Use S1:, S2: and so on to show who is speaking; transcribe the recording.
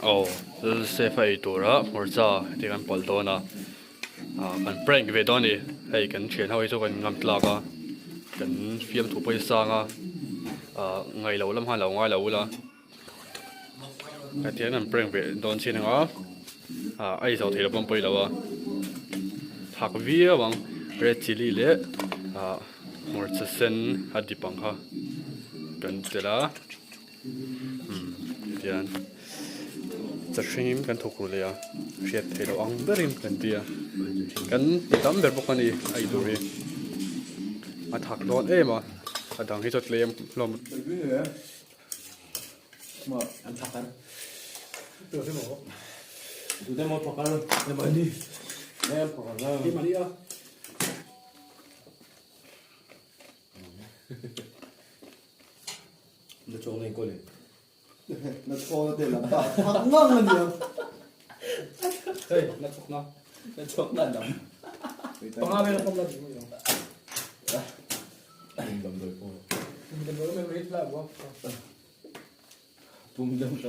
S1: Oh, se fai tura morcha ti kan pol do na kan prank ve do ni hei kan thian hoi chu kan ngam tla ka kan fiam thu poi sa nga ngai lo lam ha lo ngai lo la ka tian kan prank ve don chin nga ai zo thei lo pom poi lo wa thak via wang red chili le morcha sen adipang ha kan tela tianจะชิมกันถูกเลยอ่ะเสียดเทเราอังเบริมกันเดียกันตั้มแบบพวกนี้ไอ้ดูดิมาถักโดนมาดังให้จดเลี้ยมลม
S2: มาอันถักกันเดี๋ยวให้หมอดูได้หมดพอกันเลยได้มาดิได้พอกันแล้วที่มาดิอ่ะเดี๋ยวโจงเลยก็เลย
S3: 那搓的了，他弄了你。
S2: 嘿，那错呢？那错那怎么？帮阿妹那放那怎么用？你怎么对付？你怎么没没出来我？不能走。